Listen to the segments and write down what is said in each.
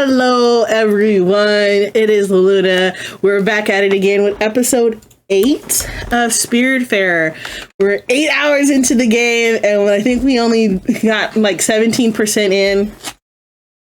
Hello everyone, it is Luna. We're back at it again with episode 8 of Spiritfarer. We're 8 hours into the game and I think we only got like 17% in.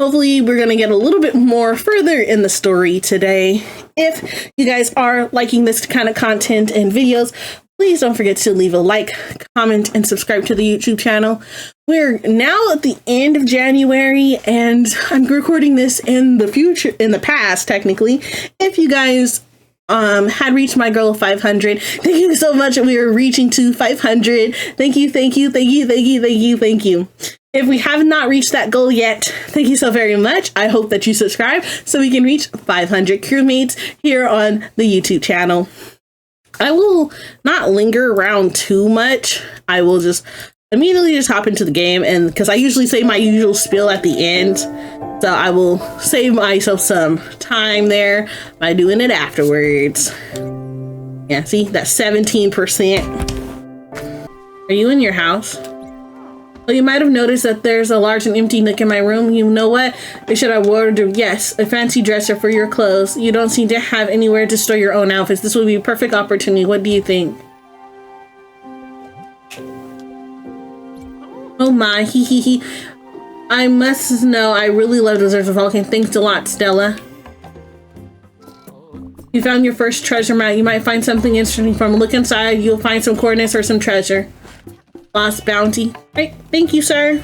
Hopefully we're going to get a little bit more further in the story today. If you guys are liking this kind of content and videos, please don't forget to leave a like, comment, and subscribe to the YouTube channel. We're now at the end of January, and I'm recording this in the past, technically. If you guys had reached my goal of 500, thank you so much. We are reaching to 500. Thank you, thank you, thank you, thank you, thank you, thank you. If we have not reached that goal yet, thank you so very much. I hope that you subscribe so we can reach 500 crewmates here on the YouTube channel. I will not linger around too much. I will just immediately just hop into the game, and because I usually say my usual spiel at the end, so I will save myself some time there by doing it afterwards. Yeah, see, that's 17%. Are you in your house? Well, you might have noticed that there's a large and empty nook in my room. You know what? I should have wardrobe. Yes, a fancy dresser for your clothes. You don't seem to have anywhere to store your own outfits. This would be a perfect opportunity. What do you think? Oh my, hee hee hee. I must know, I really love Deserts of Vulcan. Thanks a lot, Stella. You found your first treasure map. You might find something interesting from. Look inside. You'll find some coordinates or some treasure. Lost bounty. Right, thank you, sir.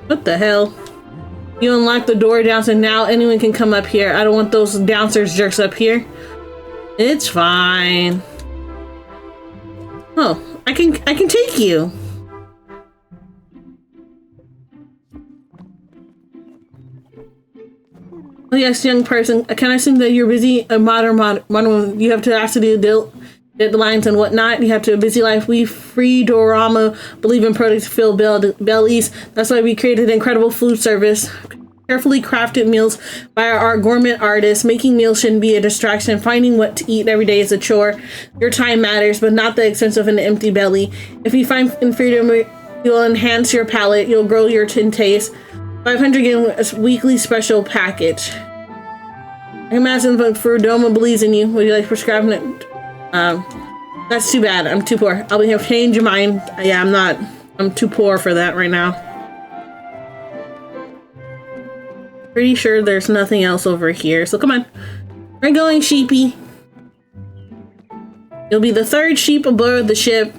What the hell? You unlock the door downstairs. Now anyone can come up here. I don't want those downstairs jerks up here. It's fine. Oh, I can take you. Oh yes, young person. Can I assume that you're busy? A modern you have to ask to do deadlines and whatnot. You have to a busy life. We free Dorama believe in products to fill bellies. That's why we created incredible food service. Carefully crafted meals by our gourmet artists. Making meals shouldn't be a distraction. Finding what to eat every day is a chore. Your time matters, but not the expense of an empty belly. If you find in freedom, you'll enhance your palate. You'll grow your taste. 500 yen weekly special package. I can imagine the Doma believes in you. Would you like prescribing it? That's too bad. I'm too poor. I'll be here. Change your mind. Yeah, I'm too poor for that right now. Pretty sure there's nothing else over here. So come on. We're going, sheepy. You'll be the third sheep aboard the ship.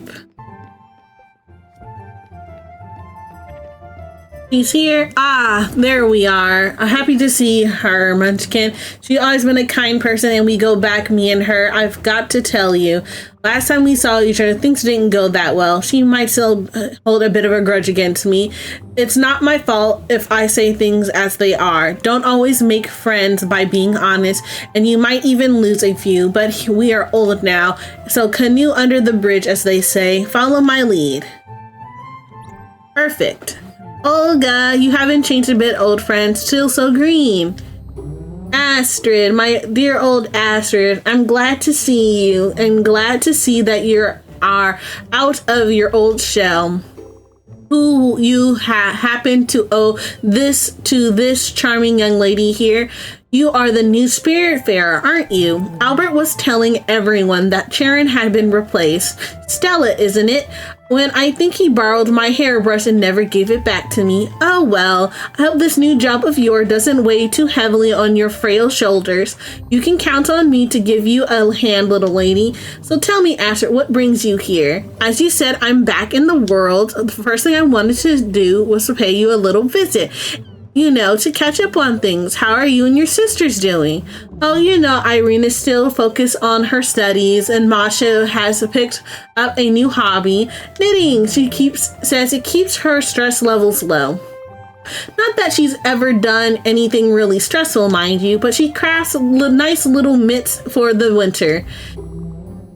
She's here. Ah, there we are. I'm happy to see her, Munchkin. She's always been a kind person, and we go back, me and her. I've got to tell you, last time we saw each other, things didn't go that well. She might still hold a bit of a grudge against me. It's not my fault if I say things as they are. Don't always make friends by being honest, and you might even lose a few, but we are old now, so canoe under the bridge, as they say. Follow my lead. Perfect. Olga, you haven't changed a bit, old friend. Still so green. Astrid, my dear old Astrid, I'm glad to see you and glad to see that you are out of your old shell. Who you happen to owe this to this charming young lady here? You are the new Spiritfarer, aren't you? Albert was telling everyone that Charon had been replaced. Stella, isn't it? When I think he borrowed my hairbrush and never gave it back to me. Oh well, I hope this new job of yours doesn't weigh too heavily on your frail shoulders. You can count on me to give you a hand, little lady. So tell me, Astrid, what brings you here? As you said, I'm back in the world. The first thing I wanted to do was to pay you a little visit. You know, to catch up on things. How are you and your sisters doing? Oh, you know, Irene is still focused on her studies, and Masha has picked up a new hobby, knitting. She says it keeps her stress levels low. Not that she's ever done anything really stressful, mind you, but she crafts nice little mitts for the winter.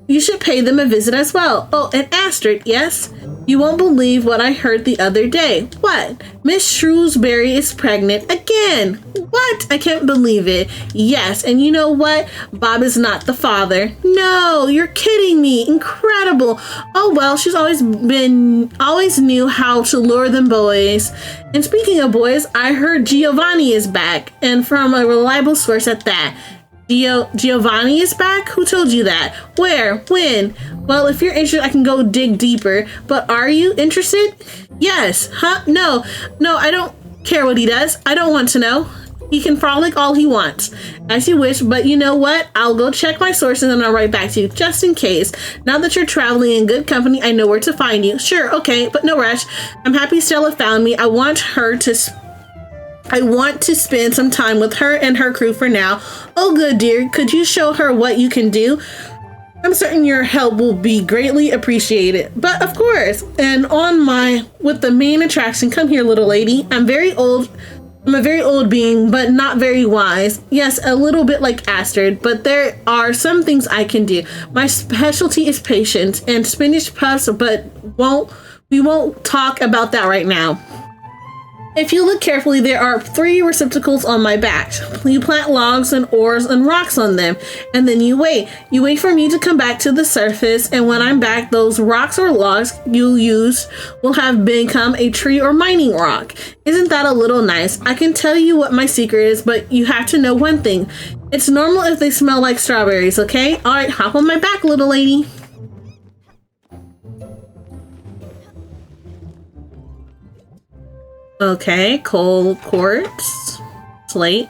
You should pay them a visit as well. Oh, and Astrid, yes? You won't believe what I heard the other day. What? Miss Shrewsbury is pregnant again. What? I can't believe it. Yes, and you know what? Bob is not the father. No, you're kidding me. Incredible. Oh, well, she's always knew how to lure them boys. And speaking of boys, I heard Giovanni is back, and from a reliable source at that. Giovanni is back? Who told you that? Where? When? Well, if you're interested, I can go dig deeper. But are you interested? Yes. Huh? No, I don't care what he does. I don't want to know. He can frolic all he wants. As you wish, but you know what? I'll go check my sources and I'll write back to you, just in case. Now that you're traveling in good company, I know where to find you. Sure, okay, but no rush. I'm happy Stella found me. I want to spend some time with her and her crew for now. Oh, good dear. Could you show her what you can do? I'm certain your help will be greatly appreciated. But of course, and with the main attraction, come here, little lady. I'm a very old being, but not very wise. Yes, a little bit like Astrid, but there are some things I can do. My specialty is patience and spinach puffs, but we won't talk about that right now. If you look carefully, there are 3 receptacles on my back. You plant logs and ores and rocks on them, and then you wait. You wait for me to come back to the surface, and when I'm back, those rocks or logs you used will have become a tree or mining rock. Isn't that a little nice? I can tell you what my secret is, but you have to know one thing. It's normal if they smell like strawberries, okay? All right, hop on my back, little lady. Okay, coal quartz, slate.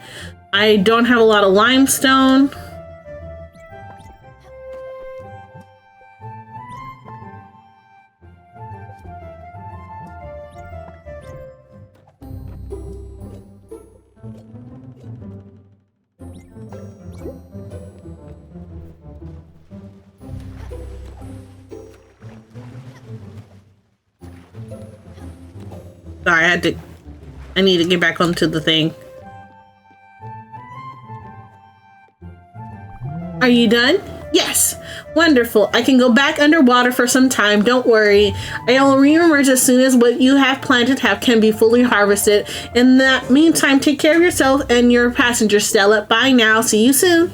I don't have a lot of limestone. Sorry, I need to get back onto the thing. Are you done? Yes. Wonderful. I can go back underwater for some time. Don't worry. I'll reemerge as soon as what you have planted can be fully harvested. In the meantime, take care of yourself and your passenger, Stella. Bye now. See you soon.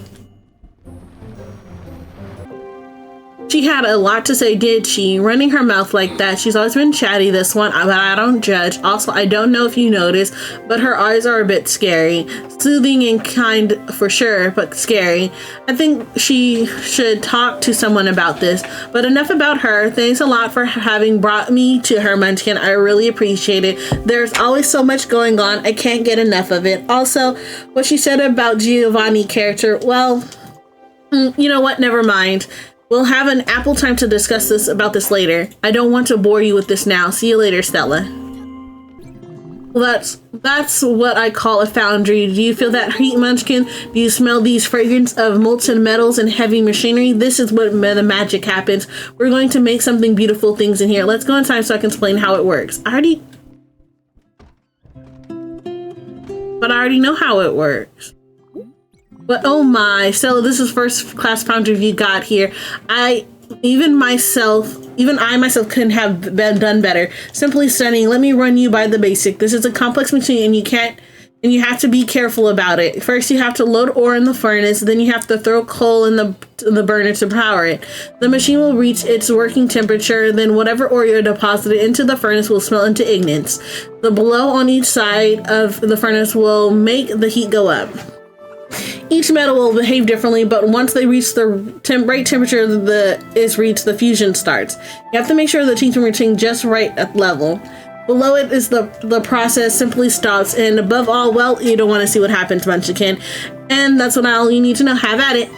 She had a lot to say, did she? Running her mouth like that. She's always been chatty, this one, but I don't judge. Also, I don't know if you noticed, but her eyes are a bit scary. Soothing and kind for sure, but scary. I think she should talk to someone about this. But enough about her. Thanks a lot for having brought me to her, Munchkin. I really appreciate it. There's always so much going on. I can't get enough of it. Also, what she said about Giovanni character, well, you know what? Never mind. We'll have an ample time to discuss about this later. I don't want to bore you with this now. See you later, Stella. Well, that's what I call a foundry. Do you feel that heat, Munchkin? Do you smell these fragrance of molten metals and heavy machinery? This is what the magic happens. We're going to make something beautiful things in here. Let's go inside so I can explain how it works. I already know how it works. But oh my, Stella, this is first class foundry you got here. Even I myself couldn't have done better. Simply stunning. Let me run you by the basic. This is a complex machine and you have to be careful about it. First, you have to load ore in the furnace, then you have to throw coal in the burner to power it. The machine will reach its working temperature, then whatever ore you deposited into the furnace will smelt into ignites. The blow on each side of the furnace will make the heat go up. Each metal will behave differently, but once they reach the right temperature the fusion starts. You have to make sure the heat is reaching just right at level. Below it is the process simply stops, and above all, well, you don't want to see what happens, Munchkin. And that's all you need to know. Have at it.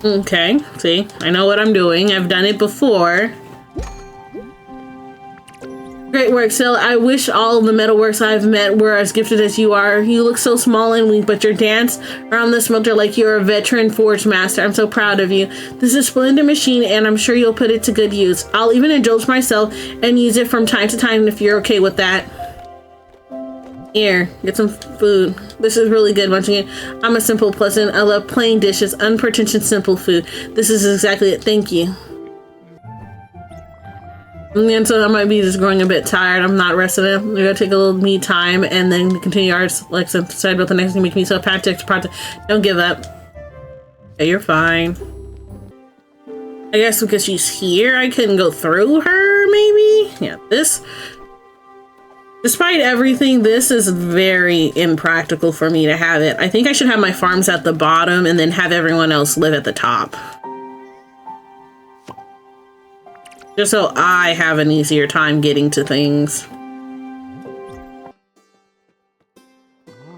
Okay, see, I know what I'm doing. I've done it before. Great work, Stella. I wish all the metalworks I've met were as gifted as you are. You look so small and weak, but your dance around the smelter like you're a veteran forge master. I'm so proud of you. This is a splendid machine, and I'm sure you'll put it to good use. I'll even indulge myself and use it from time to time if you're okay with that. Here, get some food. This is really good. Once again, I'm a simple, pleasant. I love plain dishes, unpretentious, simple food. This is exactly it. Thank you. And so I might be just growing a bit tired. I'm not rested. We're gonna take a little me time and then continue our like decide about the next thing. Make me so project. Don't give up. Okay, you're fine. I guess because she's here, I couldn't go through her. Maybe. Yeah. This. Despite everything, this is very impractical for me to have it. I think I should have my farms at the bottom and then have everyone else live at the top. Just so I have an easier time getting to things.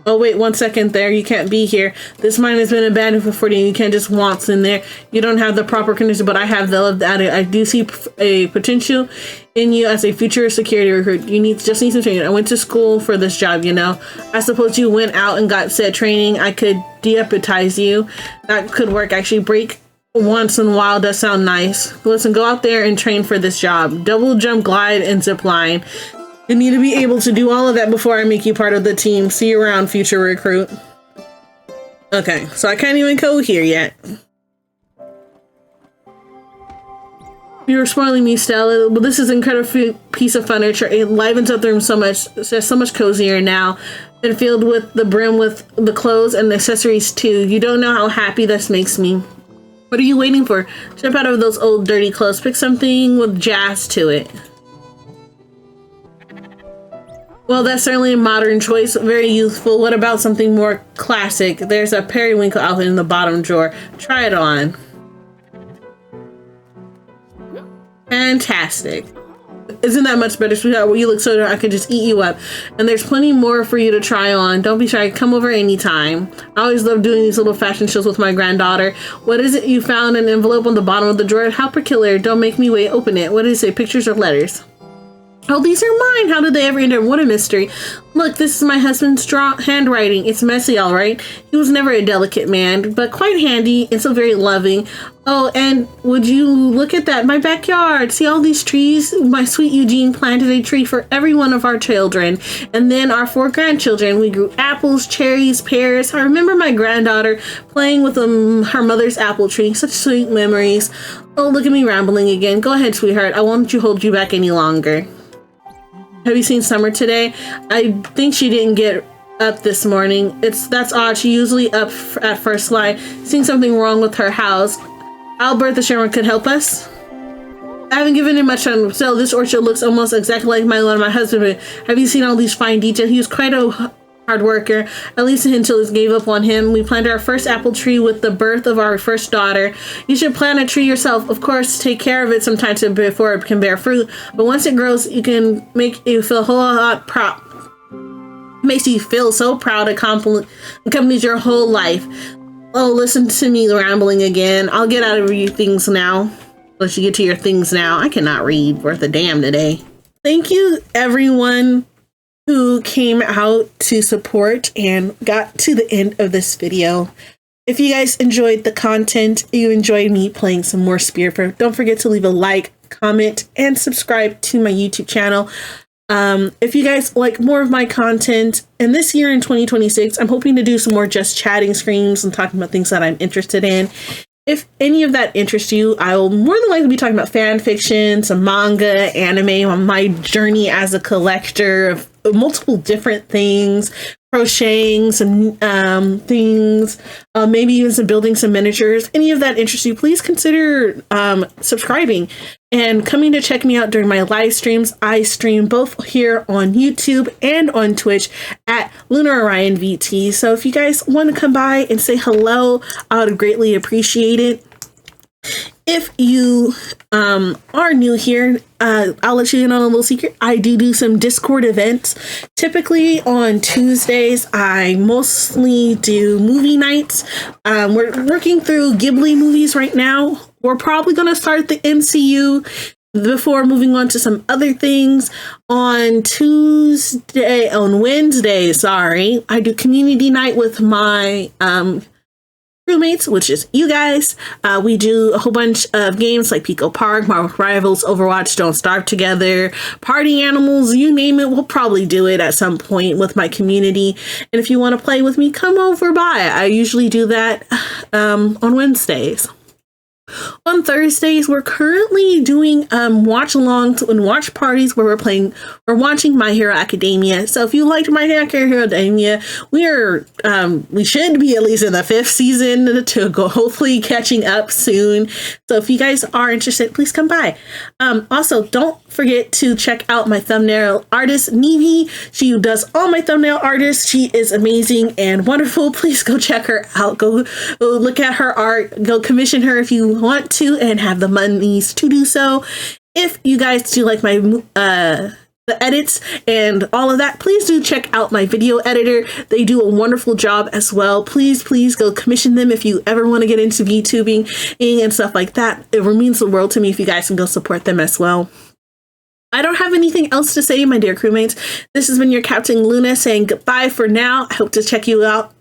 Oh wait, 1 second there. You can't be here. This mine has been abandoned for 40 years. You can't just waltz in there. You don't have the proper condition, but I have the added. I do see a potential in you as a future security recruit. You just need some training. I went to school for this job, you know. I suppose you went out and got said training. I could deputize you. That could work. Actually, break once in a while does sound nice. Listen, go out there and train for this job. Double jump, glide, and zip line. You need to be able to do all of that before I make you part of the team. See you around, future recruit. Okay, so I can't even go here yet. You're spoiling me, Stella, but this is an incredible piece of furniture. It livens up the room so much. It's so much cozier now. And filled with the brim with the clothes and accessories too. You don't know how happy this makes me. What are you waiting for? Jump out of those old dirty clothes. Pick something with jazz to it. Well, that's certainly a modern choice. Very youthful. What about something more classic? There's a periwinkle outfit in the bottom drawer. Try it on. Fantastic. Isn't that much better, sweetheart? Well, you look so dark, I could just eat you up. And there's plenty more for you to try on. Don't be shy. Come over anytime. I always love doing these little fashion shows with my granddaughter. What is it? You found an envelope on the bottom of the drawer? How peculiar. Don't make me wait. Open it. What does it say? Pictures or letters? Oh, these are mine. How did they ever enter? What a mystery. Look, this is my husband's handwriting. It's messy, all right. He was never a delicate man, but quite handy and so very loving. Oh, and would you look at that? My backyard. See all these trees? My sweet Eugene planted a tree for every one of our children. And then our 4 grandchildren. We grew apples, cherries, pears. I remember my granddaughter playing with her mother's apple tree. Such sweet memories. Oh, look at me rambling again. Go ahead, sweetheart. I won't hold you back any longer. Have you seen Summer today? I think she didn't get up this morning. That's odd. She usually up at first light. Seeing something wrong with her house. Albert the Sherman could help us. I haven't given him much time. So this orchard looks almost exactly like my husband. Have you seen all these fine details? He was quite a hard worker, at least until he gave up on him. We planted our first apple tree with the birth of our first daughter. You should plant a tree yourself. Of course, take care of it sometimes before it can bear fruit. But once it grows, you can make you feel a whole lot proud. Makes you feel so proud. It accompanies your whole life. Oh, listen to me rambling again. I'll get out of your things now. Let you get to your things now. I cannot read worth a damn today. Thank you, everyone who came out to support and got to the end of this video. If you guys enjoyed the content, you enjoyed me playing some more Spiritfarer, don't forget to leave a like, comment, and subscribe to my YouTube channel. If you guys like more of my content, and this year in 2026, I'm hoping to do some more just chatting streams and talking about things that I'm interested in. If any of that interests you, I will more than likely be talking about fan fiction, some manga, anime, on my journey as a collector of multiple different things, crocheting some things, maybe even some building some miniatures. Any of that interests you, please consider subscribing and coming to check me out during my live streams. I stream both here on YouTube and on Twitch at lunaorionvt. So if you guys want to come by and say hello, I would greatly appreciate it. If you are new here, I'll let you in on a little secret. I do some Discord events. Typically on Tuesdays, I mostly do movie nights. We're working through Ghibli movies right now. We're probably going to start the MCU before moving on to some other things. On Wednesday, I do community night with my crewmates, which is you guys. We do a whole bunch of games like Pico Park, Marvel Rivals, Overwatch, Don't Starve Together, Party Animals, you name it. We'll probably do it at some point with my community. And if you want to play with me, come over by. I usually do that on Wednesdays. On Thursdays, we're currently doing watch-alongs and watch parties where we're watching My Hero Academia. So if you liked My Hero Academia, we should be at least in the 5th season to go, hopefully catching up soon. So if you guys are interested, please come by. Also, don't forget to check out my thumbnail artist, Nevi. She does all my thumbnail artists. She is amazing and wonderful. Please go check her out. Go look at her art. Go commission her if you want to and have the monies to do so. If you guys do like my the edits and all of that, please do check out my video editor. They do a wonderful job as well. Please go commission them if you ever want to get into VTubing and stuff like that. It means the world to me if you guys can go support them as well. I don't have anything else to say, my dear crewmates. This has been your Captain Luna saying goodbye for now. I hope to check you out.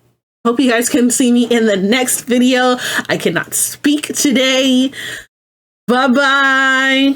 Hope you guys can see me in the next video. I cannot speak today. Bye-bye.